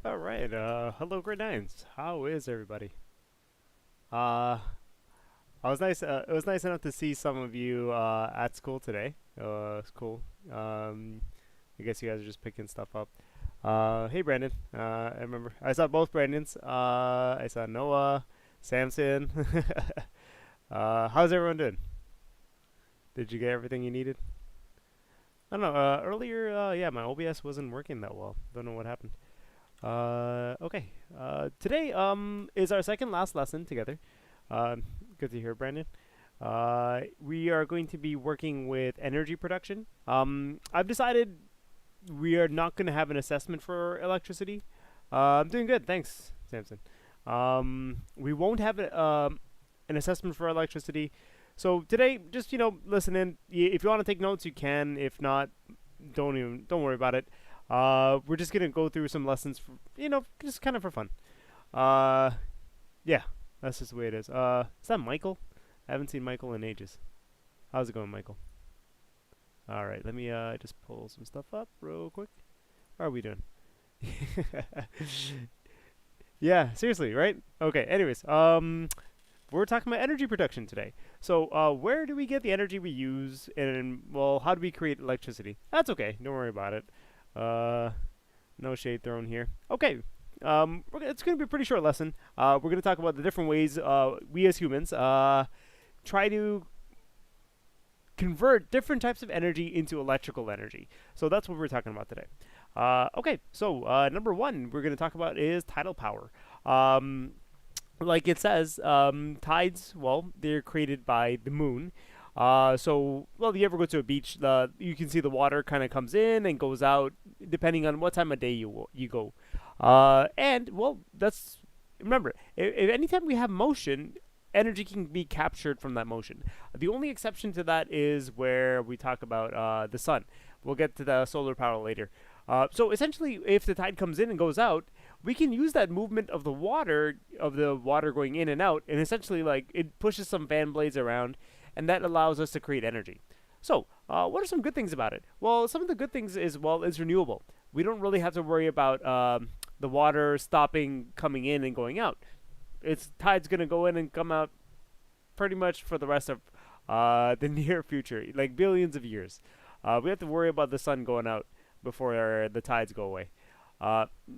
All right. Hello, grade nines. How is everybody? Uh, I was nice. It was nice enough to see some of you at school today. It's cool. I guess you guys are just picking stuff up. Hey, Brandon. I remember I saw both Brandons. I saw Noah, Samson. How's everyone doing? Did you get everything you needed? I don't know. Earlier, yeah, my OBS wasn't working that well. Don't know what happened. Okay. Today is our second last lesson together. Uh, Good to hear, Brandon. We are going to be working with energy production. I've decided we are not going to have an assessment for electricity. I'm doing good, thanks, Samson. We won't have an assessment for electricity. So today, just listen in. If you want to take notes, you can. If not, don't worry about it. We're just gonna go through some lessons, for, just kind of for fun. Uh, yeah, that's just the way it is. Is that Michael? I haven't seen Michael in ages. How's it going, Michael? All right, let me just pull some stuff up real quick. How are we doing? Yeah, seriously, right? Okay. Anyways, we're talking about energy production today. So, where do we get the energy we use, and well, how do we create electricity? That's okay. Don't worry about it. Uh, no shade thrown here. Okay. It's going to be a pretty short lesson. We're going to talk about the different ways we as humans try to convert different types of energy into electrical energy. So that's what we're talking about today. Okay, so number one we're going to talk about is tidal power. Like it says, tides, well, they're created by the moon. Well, you ever go to a beach, you can see the water kind of comes in and goes out depending on what time of day you go. And well, that's remember, if anytime we have motion, energy can be captured from that motion. The only exception to that is where we talk about the sun. We'll get to the solar power later. So essentially, if the tide comes in and goes out, we can use that movement of the water going in and out, and essentially like it pushes some fan blades around, and that allows us to create energy. So, what are some good things about it? Well, some of the good things is well, it's renewable. We don't really have to worry about the water stopping coming in and going out. Its tide's gonna go in and come out pretty much for the rest of the near future, like billions of years. We have to worry about the sun going out before the tides go away.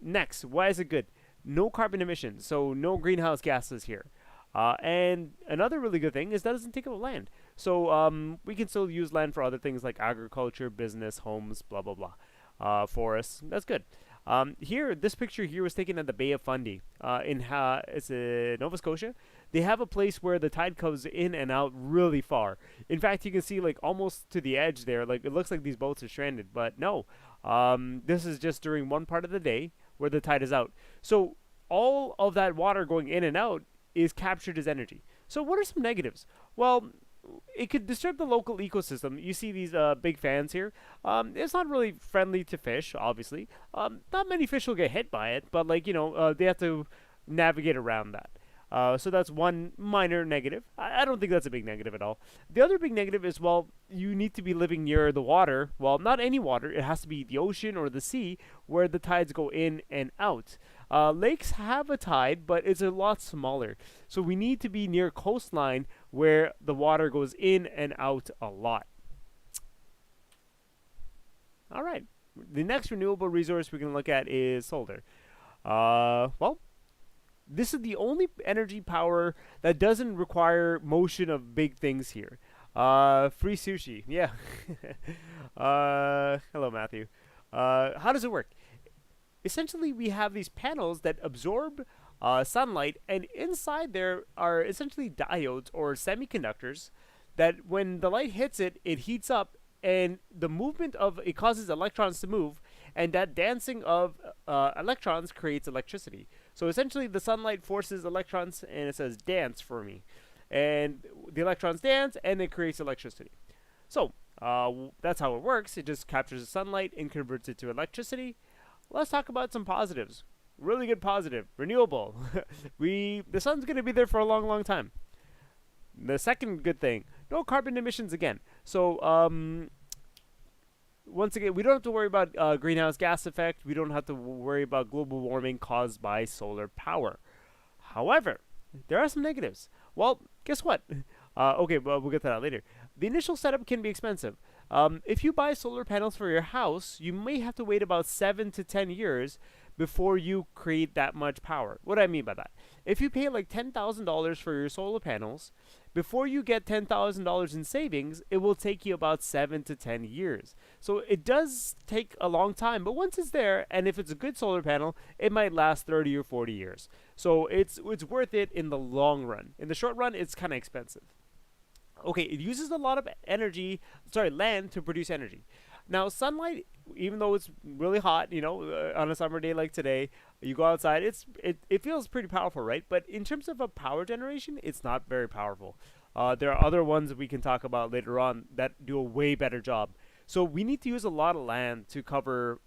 Next, why is it good? No carbon emissions, so no greenhouse gases here. And another really good thing is that it doesn't take up land. So we can still use land for other things like agriculture, business, homes, blah, blah, blah. Forests. That's good. Here, this picture here was taken at the Bay of Fundy it's in Nova Scotia. They have a place where the tide comes in and out really far. In fact, you can see like almost to the edge there. Like it looks like these boats are stranded, but no. This is just during one part of the day where the tide is out. So all of that water going in and out is captured as energy. So what are some negatives? Well, it could disturb the local ecosystem. You see these big fans here. It's not really friendly to fish, obviously. Not many fish will get hit by it, but like they have to navigate around that. So that's one minor negative. I don't think that's a big negative at all. The other big negative is, well, you need to be living near the water. Well, not any water. It has to be the ocean or the sea where the tides go in and out. Lakes have a tide, but it's a lot smaller. So we need to be near coastline where the water goes in and out a lot. All right. The next renewable resource we're going to look at is solar. Well, this is the only energy power that doesn't require motion of big things here. Free sushi. Yeah. Hello, Matthew. How does it work? Essentially, we have these panels that absorb sunlight, and inside there are essentially diodes or semiconductors that when the light hits it, it heats up, and the movement of it causes electrons to move, and that dancing of electrons creates electricity. So essentially, the sunlight forces electrons, and it says dance for me, and the electrons dance, and it creates electricity. So that's how it works. It just captures the sunlight and converts it to electricity. Let's talk about some positives. Really good positive, renewable. The sun's gonna be there for a long, long time. The second good thing, no carbon emissions again. So once again, we don't have to worry about greenhouse gas effect. We don't have to worry about global warming caused by solar power. However, there are some negatives. Well, guess what? Okay, well, we'll get to that later. The initial setup can be expensive. If you buy solar panels for your house, you may have to wait about 7 to 10 years before you create that much power. What do I mean by that? If you pay like $10,000 for your solar panels, before you get $10,000 in savings, it will take you about 7 to 10 years. So it does take a long time, but once it's there, and if it's a good solar panel, it might last 30 or 40 years. So it's worth it in the long run. In the short run, it's kind of expensive. Okay, it uses a lot of land to produce energy. Now, sunlight, even though it's really hot, on a summer day like today, you go outside, it feels pretty powerful, right? But in terms of a power generation, it's not very powerful. There are other ones that we can talk about later on that do a way better job. So we need to use a lot of land to cover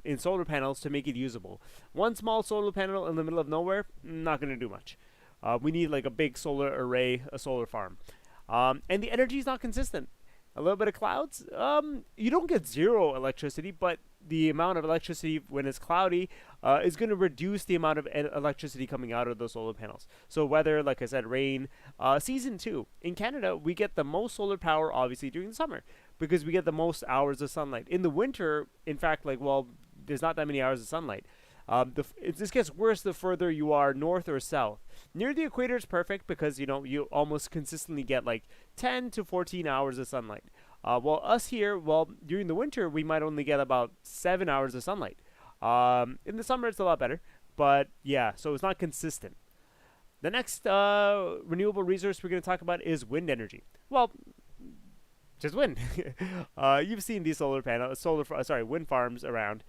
in solar panels to make it usable. One small solar panel in the middle of nowhere, not going to do much. We need like a big solar array, a solar farm. And the energy is not consistent. A little bit of clouds, you don't get zero electricity, but the amount of electricity when it's cloudy is going to reduce the amount of electricity coming out of those solar panels. So weather, like I said, rain. Season 2. In Canada, we get the most solar power, obviously, during the summer because we get the most hours of sunlight. In the winter, in fact, there's not that many hours of sunlight. This gets worse the further you are north or south. Near the equator is perfect because you almost consistently get like 10 to 14 hours of sunlight. While us here, during the winter we might only get about 7 hours of sunlight. In the summer it's a lot better, but yeah, so it's not consistent. The next renewable resource we're going to talk about is wind energy. Well, just wind. You've seen these wind farms around.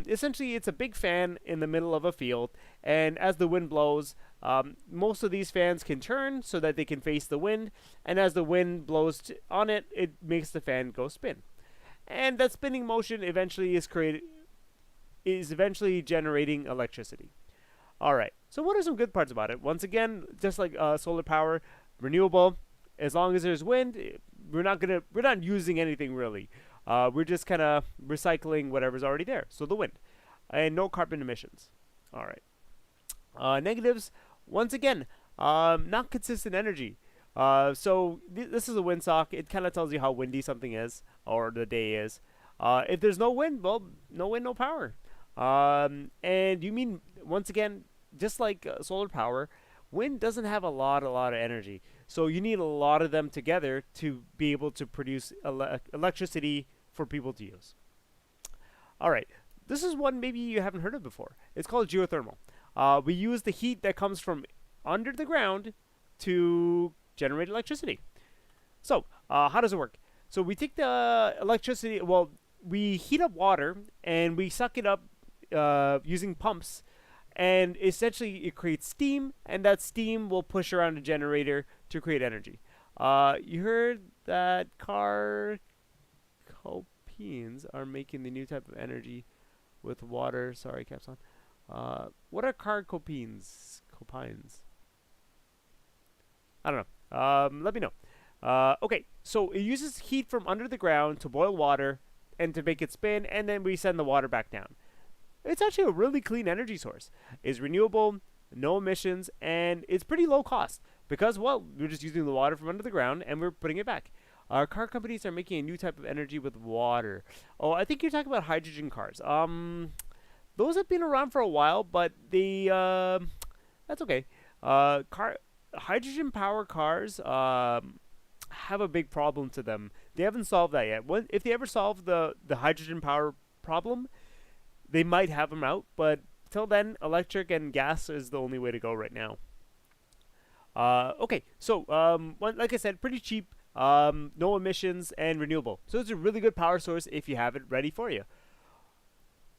Essentially, it's a big fan in the middle of a field, and as the wind blows, most of these fans can turn so that they can face the wind, and as the wind blows on it, it makes the fan go spin. And that spinning motion eventually is eventually generating electricity. All right, so what are some good parts about it? Once again, just like solar power, renewable. As long as there's wind, we're not using anything really. We're just kind of recycling whatever's already there. So the wind. And no carbon emissions. All right. Negatives, once again, not consistent energy. This is a windsock. It kind of tells you how windy something is or the day is. If there's no wind, well, no wind, no power. And you mean, once again, just like solar power, wind doesn't have a lot of energy. So you need a lot of them together to be able to produce electricity for people to use. All right, this is one maybe you haven't heard of before. It's called geothermal. We use the heat that comes from under the ground to generate electricity. So how does it work? So we take the electricity, we heat up water and we suck it up using pumps, and essentially it creates steam, and that steam will push around a generator to create energy. You heard that car copines are making the new type of energy with water. Sorry, caps on. What are car copines? I don't know. Let me know. Okay, so it uses heat from under the ground to boil water and to make it spin, and then we send the water back down. It's actually a really clean energy source. It's renewable, no emissions, and it's pretty low cost because, we're just using the water from under the ground and we're putting it back. Our car companies are making a new type of energy with water. Oh, I think you're talking about hydrogen cars. Those have been around for a while, but that's okay. Hydrogen power cars have a big problem to them. They haven't solved that yet. If they ever solve the hydrogen power problem, they might have them out, but till then, electric and gas is the only way to go right now. Okay, so like I said, pretty cheap, no emissions, and renewable. So it's a really good power source if you have it ready for you.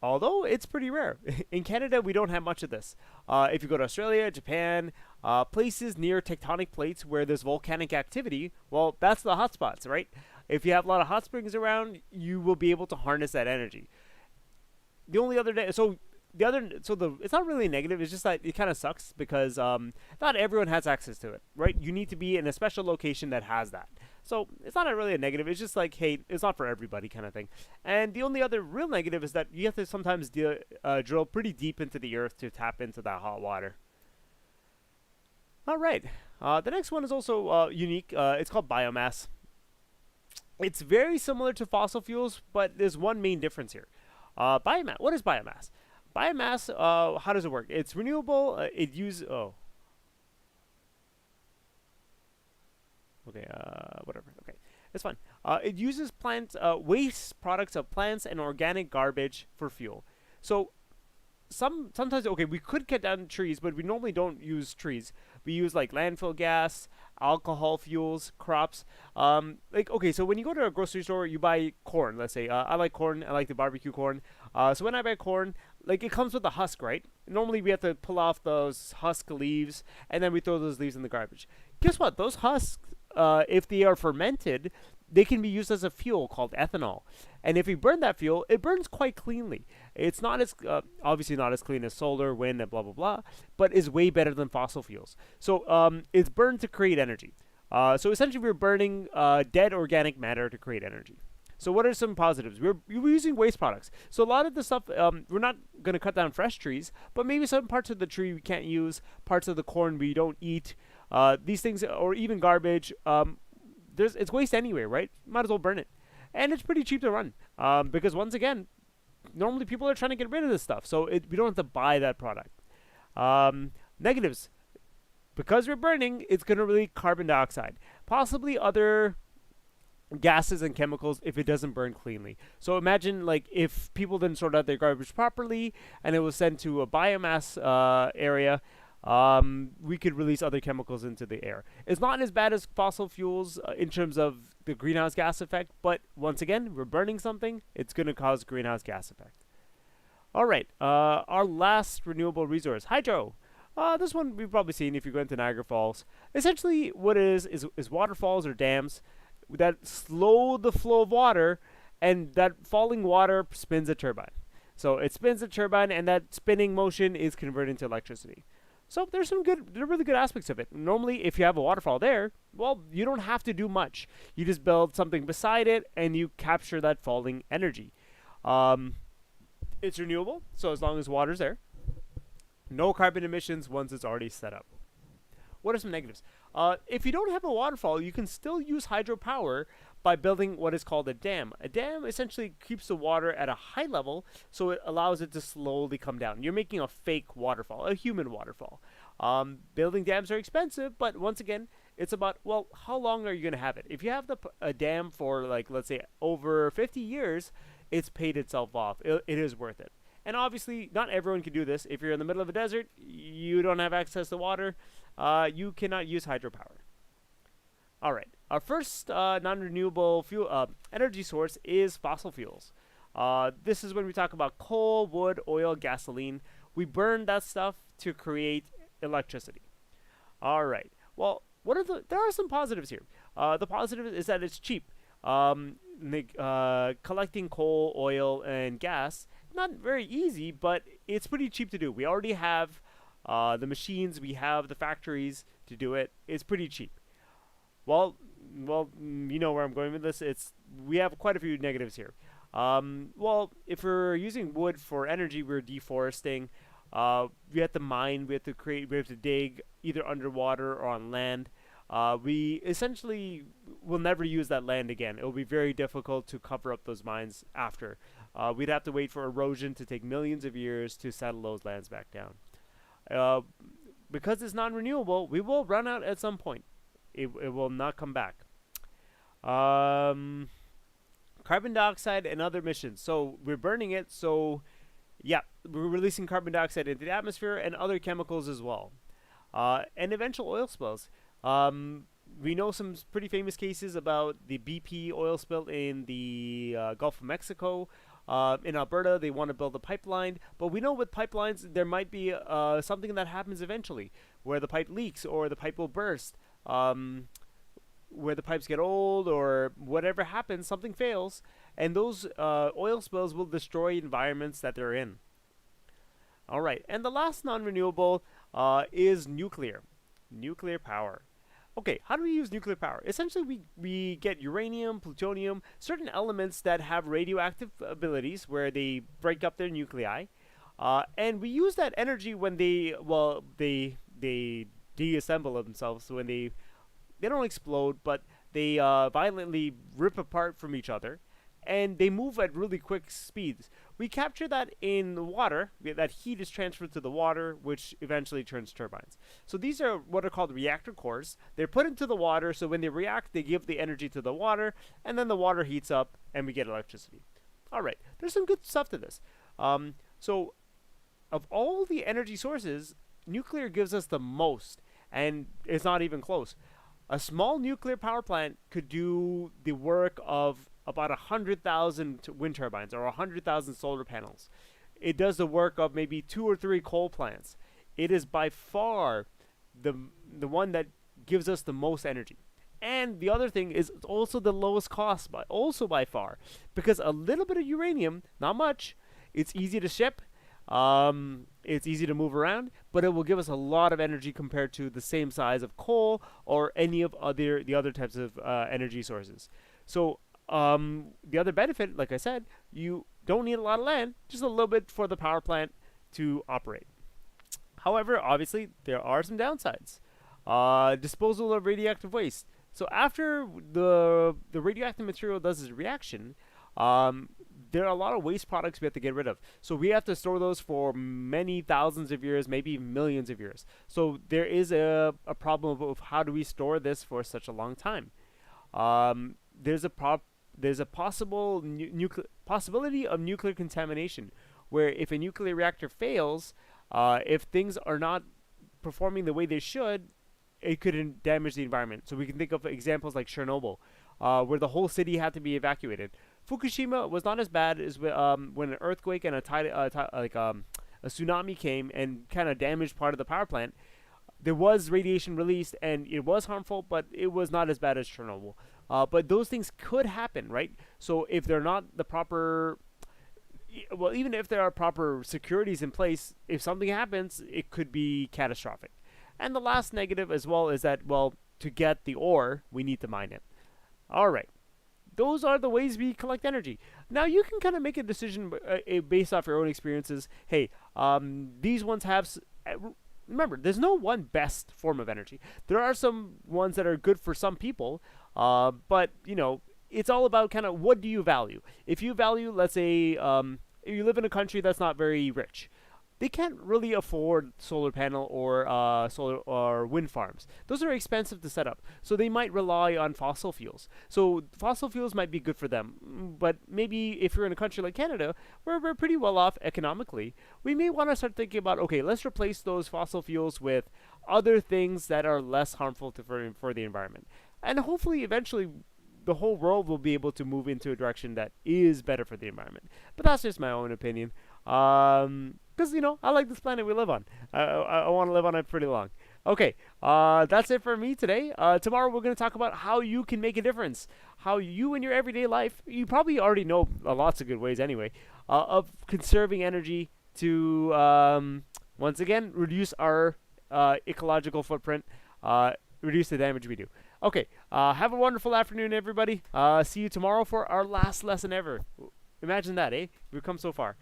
Although it's pretty rare. In Canada, we don't have much of this. If you go to Australia, Japan, places near tectonic plates where there's volcanic activity, that's the hotspots, right? If you have a lot of hot springs around, you will be able to harness that energy. The only other day, it's not really negative. It's just that it kind of sucks because not everyone has access to it, right? You need to be in a special location that has that. So it's not really a negative. It's just like, hey, it's not for everybody kind of thing. And the only other real negative is that you have to sometimes drill pretty deep into the earth to tap into that hot water. All right. The next one is also unique. It's called biomass. It's very similar to fossil fuels, but there's one main difference here. Biomass. What is biomass? Biomass. How does it work? It's renewable. It uses. Oh. Okay. Whatever. Okay. It's fine. It uses plant waste products of plants and organic garbage for fuel. So sometimes okay, we could cut down trees, but we normally don't use trees. We use like landfill gas, alcohol fuels, crops. Like okay, so when you go to a grocery store, you buy corn. Let's say I like corn. I like the barbecue corn. So when I buy corn, like it comes with a husk, right? Normally we have to pull off those husk leaves, and then we throw those leaves in the garbage. Guess what? Those husks, if they are fermented, they can be used as a fuel called ethanol. And if we burn that fuel, it burns quite cleanly. It's not as obviously not as clean as solar, wind, and blah blah blah, but is way better than fossil fuels. So it's burned to create energy. So essentially, we're burning dead organic matter to create energy. So what are some positives? We're using waste products. So a lot of the stuff we're not going to cut down fresh trees, but maybe some parts of the tree we can't use, parts of the corn we don't eat. These things, or even garbage. It's waste anyway, right? Might as well burn it, and it's pretty cheap to run. Because once again, normally people are trying to get rid of this stuff, so we don't have to buy that product. Negatives, because we're burning, it's going to release carbon dioxide, possibly other gases and chemicals if it doesn't burn cleanly. So imagine like if people didn't sort out their garbage properly and it was sent to a biomass area, we could release other chemicals into the air. It's not as bad as fossil fuels in terms of the greenhouse gas effect, but once again, we're burning something, it's going to cause greenhouse gas effect. All right, our last renewable resource, hydro. This one we've probably seen if you go into Niagara Falls. Essentially, what it is waterfalls or dams that slow the flow of water, and that falling water spins a turbine. So it spins a turbine, and that spinning motion is converted into electricity. So there are really good aspects of it. Normally, if you have a waterfall there, well, you don't have to do much. You just build something beside it, and you capture that falling energy. It's renewable, so as long as water's there, no carbon emissions once it's already set up. What are some negatives? If you don't have a waterfall, you can still use hydropower by building what is called a dam. A dam essentially keeps the water at a high level, so it allows it to slowly come down. You're making a fake waterfall, a human waterfall. Building dams are expensive, but once again, it's about, well, how long are you going to have it? If you have a dam for, like, let's say, over 50 years, it's paid itself off. It is worth it. And obviously, not everyone can do this. If you're in the middle of a desert, you don't have access to water, you cannot use hydropower. All right. Our first non-renewable fuel energy source is fossil fuels. This is when we talk about coal, wood, oil, gasoline. We burn that stuff to create electricity. All right. Well, there are some positives here. The positive is that it's cheap. Collecting coal, oil, and gas, not very easy, but it's pretty cheap to do. We already have the machines, we have the factories to do it. It's pretty cheap. Well, you know where I'm going with this. We have quite a few negatives here. Well, if we're using wood for energy, we're deforesting. We have to mine, we have to dig either underwater or on land. We essentially will never use that land again. It will be very difficult to cover up those mines after. We'd have to wait for erosion to take millions of years to settle those lands back down. Because it's non-renewable, we will run out at some point. It will not come back. Carbon dioxide and other emissions. So we're burning it, so yeah, we're releasing carbon dioxide into the atmosphere and other chemicals as well. And eventual oil spills. We know some pretty famous cases about the BP oil spill in the Gulf of Mexico. In Alberta, they want to build a pipeline, but we know with pipelines there might be something that happens eventually, where the pipe leaks or the pipe will burst, where the pipes get old or whatever happens, something fails, and those oil spills will destroy environments that they're in. All right, and the last non-renewable is nuclear power. Okay, how do we use nuclear power? Essentially, we get uranium, plutonium, certain elements that have radioactive abilities where they break up their nuclei, and we use that energy when they deassemble themselves. So when they don't explode, but they violently rip apart from each other, and they move at really quick speeds. We capture that in the water. That heat is transferred to the water, which eventually turns turbines. So these are what are called reactor cores. They're put into the water, so when they react, they give the energy to the water, and then the water heats up, and we get electricity. All right, there's some good stuff to this. So of all the energy sources, nuclear gives us the most, and it's not even close. A small nuclear power plant could do the work of about 100,000 wind turbines or 100,000 solar panels. It does the work of maybe 2 or 3 coal plants. It is by far the the one that gives us the most energy. And the other thing is it's also the lowest cost, by also by far, because a little bit of uranium, not much, it's easy to ship, it's easy to move around, but it will give us a lot of energy compared to the same size of coal or any of the other types of energy sources. So the other benefit, like I said, you don't need a lot of land, just a little bit for the power plant to operate. However, obviously, there are some downsides. Disposal of radioactive waste. So after the radioactive material does its reaction, um, there are a lot of waste products we have to get rid of. So we have to store those for many thousands of years, maybe millions of years. So there is a problem of how do we store this for such a long time. There's a there's a possibility of nuclear contamination, where if a nuclear reactor fails, if things are not performing the way they should, it could damage the environment. So we can think of examples like Chernobyl, where the whole city had to be evacuated. Fukushima was not as bad as when an earthquake and a tsunami came and kind of damaged part of the power plant. There was radiation released, and it was harmful, but it was not as bad as Chernobyl. But those things could happen, right? So if they're not the proper, well, even if there are proper securities in place, if something happens, it could be catastrophic. And the last negative as well is that, well, to get the ore, we need to mine it. All right. Those are the ways we collect energy. Now you can kind of make a decision based off your own experiences. Hey, these ones have. Remember, there's no one best form of energy. There are some ones that are good for some people, but it's all about kind of what do you value. If you value, let's say, if you live in a country that's not very rich, they can't really afford solar panel or solar or wind farms. Those are expensive to set up, so they might rely on fossil fuels. So fossil fuels might be good for them, but maybe if you're in a country like Canada, where we're pretty well off economically, we may want to start thinking about, okay, let's replace those fossil fuels with other things that are less harmful for the environment, and hopefully eventually the whole world will be able to move into a direction that is better for the environment. But that's just my own opinion. Because I like this planet we live on. I want to live on it pretty long. Okay, that's it for me today. Tomorrow we're going to talk about how you can make a difference. How you in your everyday life, you probably already know lots of good ways anyway, of conserving energy to, once again, reduce our ecological footprint, reduce the damage we do. Okay, have a wonderful afternoon, everybody. See you tomorrow for our last lesson ever. Imagine that, eh? We've come so far.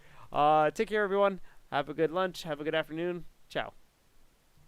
Take care, everyone. Have a good lunch. Have a good afternoon. Ciao.